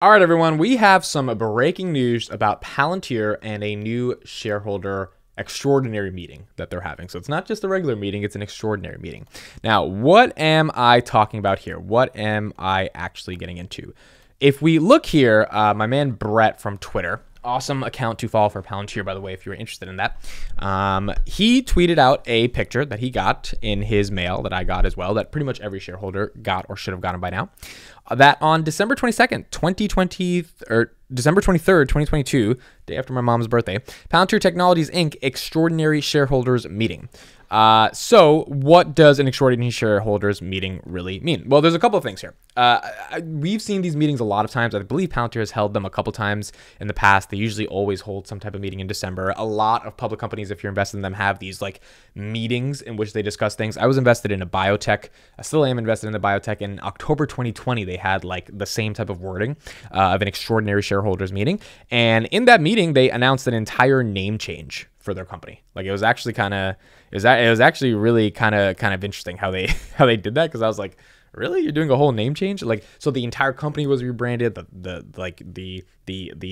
All right, everyone, we have some breaking news about Palantir and a new shareholder extraordinary meeting that they're having. So it's not just a regular meeting, it's an extraordinary meeting. Now, what am I talking about here? What am I actually getting into? If we look here, my man Brett from Twitter, awesome account to follow for Palantir, by the way, if you're interested in that. He tweeted out a picture that he got in his mail that I got as well, that pretty much every shareholder got or should have gotten by now. That on December 22nd, 2020, or December 23rd, 2022, day after my mom's birthday, Palantir Technologies, Inc. Extraordinary Shareholders Meeting. So what does an extraordinary shareholders meeting really mean? Well, there's a couple of things here. We've seen these meetings a lot of times. I believe Palantir has held them a couple times in the past. They usually always hold some type of meeting in December. A lot of public companies, if you're invested in them, have these like meetings in which they discuss things. I was invested in a biotech. I still am invested in the biotech. In October 2020, they had like the same type of wording of an extraordinary shareholders meeting. And in that meeting, they announced an entire name change for their company. Like it was actually it was actually really kind of interesting how they did that, because I was like, really, you're doing a whole name change? Like, so the entire company was rebranded, the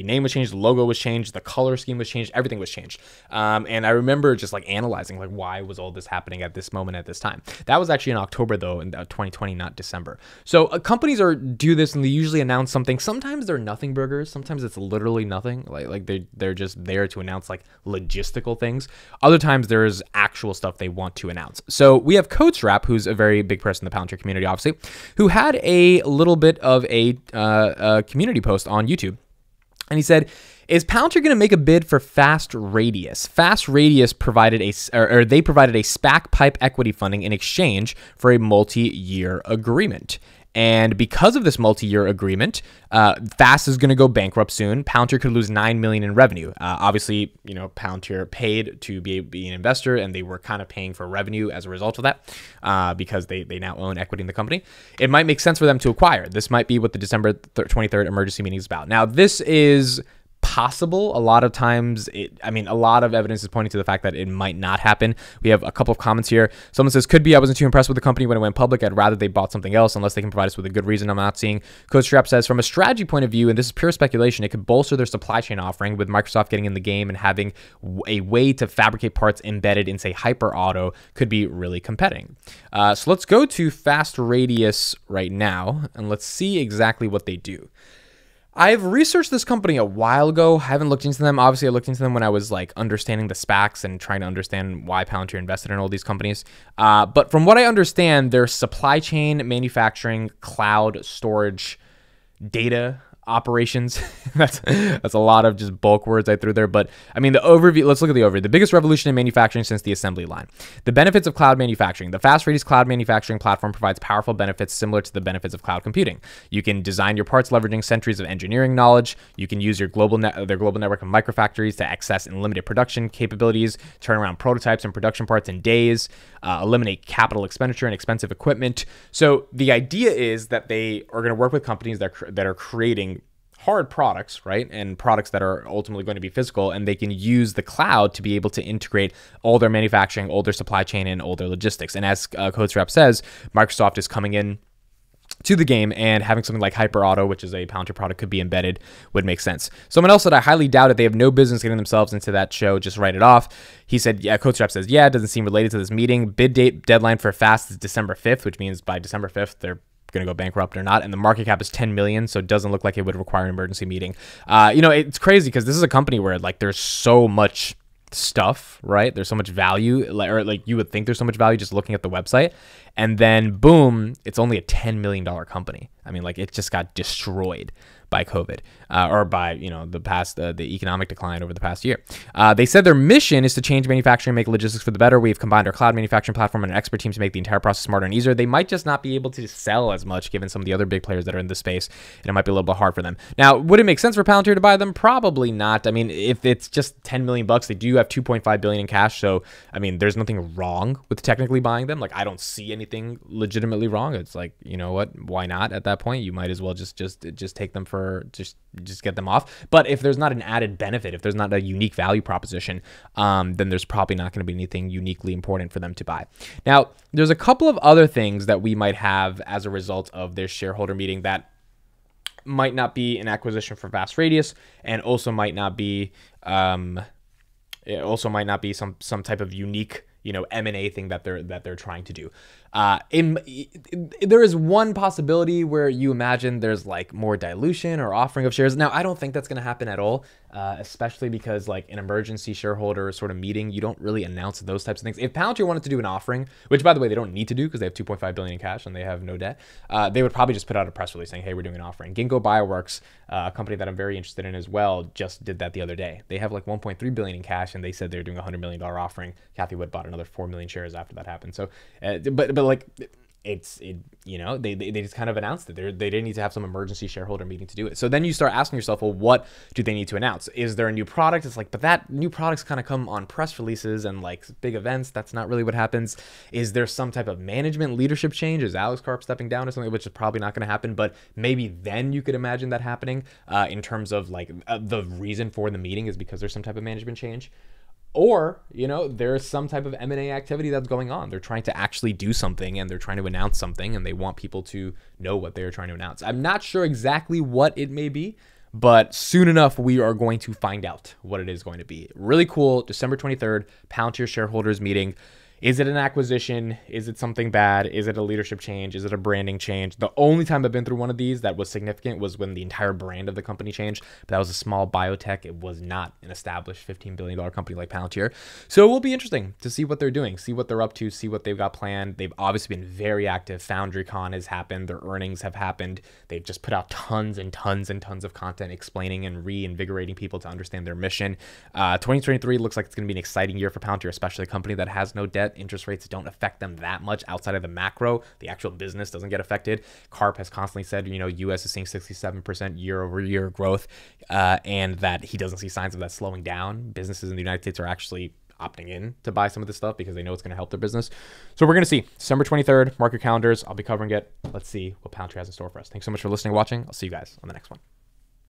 name was changed, the logo was changed, the color scheme was changed, everything was changed. And I remember just like analyzing like, why was all this happening at this moment at this time? That was actually in October though, in 2020, not December. So companies do this and they usually announce something. Sometimes they're nothing burgers. Sometimes it's literally nothing. Like they're just there to announce like logistical things. Other times there's actual stuff they want to announce. So we have CodeStrap, who's a very big person in the Palantir community, obviously, who had a little bit of a community post on YouTube. And he said, is Palantir going to make a bid for Fast Radius? Fast Radius provided they provided a SPAC pipe equity funding in exchange for a multi-year agreement. And because of this multi-year agreement, Fast is going to go bankrupt soon. Palantir could lose $9 million in revenue. Obviously, you know, Palantir paid to be an investor, and they were kind of paying for revenue as a result of that, because they now own equity in the company. It might make sense for them to acquire. This might be what the December 23rd emergency meeting is about. Now, this is possible. A lot of times, a lot of evidence is pointing to the fact that it might not happen. We have a couple of comments here. Someone says, could be I wasn't too impressed with the company when it went public. I'd rather they bought something else unless they can provide us with a good reason I'm not seeing. CodeStrap says, from a strategy point of view, and this is pure speculation, it could bolster their supply chain offering with Microsoft getting in the game and having a way to fabricate parts embedded in, say, Hyper Auto could be really competing. So let's go to Fast Radius right now, and let's see exactly what they do. I've researched this company a while ago. I haven't looked into them. Obviously, I looked into them when I was like understanding the SPACs and trying to understand why Palantir invested in all these companies. But from what I understand, their supply chain, manufacturing, cloud, storage, data operations. That's a lot of just bulk words I threw there. But I mean, the overview, let's look at the overview. The biggest revolution in manufacturing since the assembly line. The benefits of cloud manufacturing. The Fast Radius cloud manufacturing platform provides powerful benefits similar to the benefits of cloud computing. You can design your parts leveraging centuries of engineering knowledge. You can use their global network of microfactories to access unlimited production capabilities, turn around prototypes and production parts in days, eliminate capital expenditure and expensive equipment. So the idea is that they are going to work with companies that are creating hard products, right? And products that are ultimately going to be physical, and they can use the cloud to be able to integrate all their manufacturing, all their supply chain, and all their logistics. And as CodeStrap says, Microsoft is coming in to the game, and having something like Hyper Auto, which is a Palantir product, could be embedded, would make sense. Someone else said, I highly doubt it. They have no business getting themselves into that show. Just write it off. He said, yeah, CodeStrap says, yeah, it doesn't seem related to this meeting. Bid date deadline for Fast is December 5th, which means by December 5th, they're going to go bankrupt or not, and the market cap is 10 million, so it doesn't look like it would require an emergency meeting. You know, it's crazy because this is a company where like there's so much stuff, right? There's so much value, or like you would think there's so much value just looking at the website, and then boom, it's only a $10 million company. I mean, like it just got destroyed by COVID, or by, you know, the economic decline over the past year. They said their mission is to change manufacturing and make logistics for the better. We've combined our cloud manufacturing platform and an expert team to make the entire process smarter and easier. They might just not be able to sell as much given some of the other big players that are in this space, and it might be a little bit hard for them. Now, would it make sense for Palantir to buy them? Probably not. I mean, if it's just 10 million bucks, they do have 2.5 billion in cash. So, I mean, there's nothing wrong with technically buying them. Like, I don't see anything legitimately wrong. It's like, you know what? Why not at that point? You might as well just take them for just get them off. But if there's not an added benefit, if there's not a unique value proposition, then there's probably not going to be anything uniquely important for them to buy. Now, there's a couple of other things that we might have as a result of this shareholder meeting that might not be an acquisition for vast radius, and also might not be it also might not be some type of unique, M&A thing that they're trying to do. There is one possibility where you imagine there's like more dilution or offering of shares. Now, I don't think that's going to happen at all, especially because like an emergency shareholder sort of meeting, you don't really announce those types of things. If Palantir wanted to do an offering, which by the way, they don't need to do because they have 2.5 billion in cash and they have no debt, they would probably just put out a press release saying, hey, we're doing an offering. Ginkgo Bioworks, a company that I'm very interested in as well, just did that the other day. They have like 1.3 billion in cash and they said they're doing a $100 million offering. Kathy Wood bought another 4 million shares after that happened. So, but like they just kind of announced it. They didn't need to have some emergency shareholder meeting to do it. So then you start asking yourself, well, what do they need to announce? Is there a new product? It's like, but that new products kind of come on press releases and like big events. That's not really what happens. Is there some type of management leadership change? Is Alex Karp stepping down or something, which is probably not going to happen, but maybe then you could imagine that happening in terms of like the reason for the meeting is because there's some type of management change. Or, there's some type of M&A activity that's going on. They're trying to actually do something and they're trying to announce something and they want people to know what they're trying to announce. I'm not sure exactly what it may be, but soon enough, we are going to find out what it is going to be. Really cool. December 23rd, Palantir shareholders meeting. Is it an acquisition? Is it something bad? Is it a leadership change? Is it a branding change? The only time I've been through one of these that was significant was when the entire brand of the company changed. But that was a small biotech. It was not an established $15 billion company like Palantir. So it will be interesting to see what they're doing, see what they're up to, see what they've got planned. They've obviously been very active. FoundryCon has happened. Their earnings have happened. They've just put out tons and tons and tons of content explaining and reinvigorating people to understand their mission. 2023 looks like it's going to be an exciting year for Palantir, especially a company that has no debt. Interest rates don't affect them that much outside of the macro. The actual business doesn't get affected. Karp has constantly said, US is seeing 67% year over year growth, and that he doesn't see signs of that slowing down. Businesses in the United States are actually opting in to buy some of this stuff because they know it's going to help their business. So we're going to see December 23rd, mark your calendars. I'll be covering it. Let's see what Palantir has in store for us. Thanks so much for listening and watching. I'll see you guys on the next one.